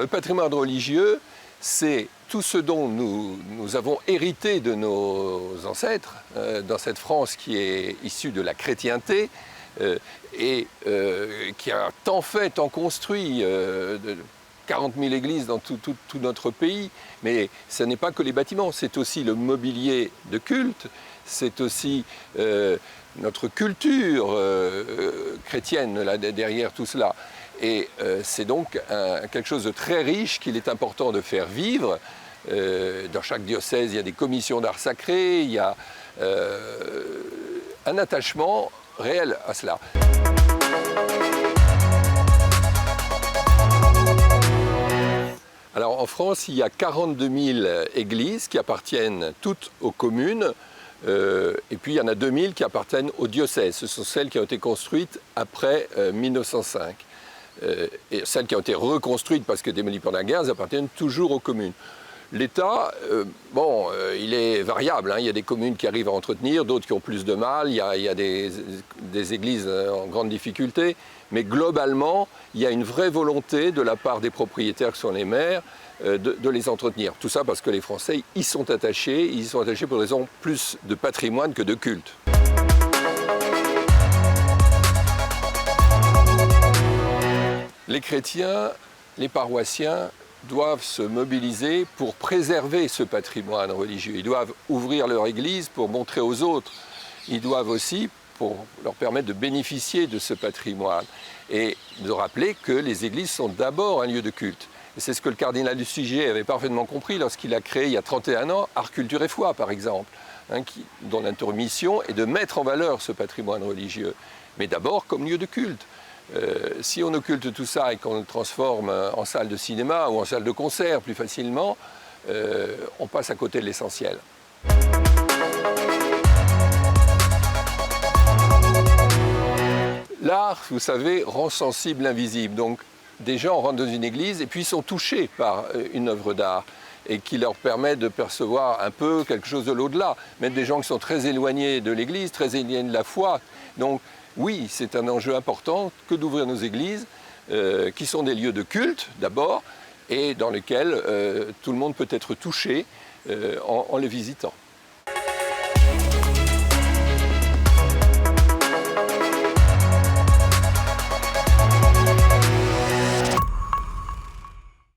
le patrimoine religieux, c'est tout ce dont nous avons hérité de nos ancêtres, dans cette France qui est issue de la chrétienté, et qui a tant fait, tant construit, 40 000 églises dans tout notre pays. Mais ce n'est pas que les bâtiments, c'est aussi le mobilier de culte, c'est aussi notre culture chrétienne là, derrière tout cela. Et c'est donc quelque chose de très riche qu'il est important de faire vivre. Dans chaque diocèse, il y a des commissions d'art sacré, il y a un attachement réel à cela. Alors en France, il y a 42 000 églises qui appartiennent toutes aux communes, et puis il y en a 2 000 qui appartiennent aux diocèses. Ce sont celles qui ont été construites après 1905. Et celles qui ont été reconstruites parce que démolies pendant la guerre, elles appartiennent toujours aux communes. L'État, il est variable, hein. Il y a des communes qui arrivent à entretenir, d'autres qui ont plus de mal, il y a des églises en grande difficulté, mais globalement, il y a une vraie volonté de la part des propriétaires qui sont les maires de les entretenir. Tout ça parce que les Français y sont attachés pour des raisons plus de patrimoine que de culte. Les chrétiens, les paroissiens doivent se mobiliser pour préserver ce patrimoine religieux. Ils doivent ouvrir leur église pour montrer aux autres. Ils doivent aussi pour leur permettre de bénéficier de ce patrimoine et de rappeler que les églises sont d'abord un lieu de culte. Et c'est ce que le cardinal du Sujet avait parfaitement compris lorsqu'il a créé il y a 31 ans Art, Culture et Foi, par exemple, dont l'intermission est de mettre en valeur ce patrimoine religieux, mais d'abord comme lieu de culte. Si on occulte tout ça et qu'on le transforme en salle de cinéma ou en salle de concert plus facilement, on passe à côté de l'essentiel. L'art, vous savez, rend sensible l'invisible. Donc, des gens rentrent dans une église et puis sont touchés par une œuvre d'art et qui leur permet de percevoir un peu quelque chose de l'au-delà. Même des gens qui sont très éloignés de l'église, très éloignés de la foi. Donc, oui, c'est un enjeu important que d'ouvrir nos églises, qui sont des lieux de culte d'abord, et dans lesquels tout le monde peut être touché en les visitant.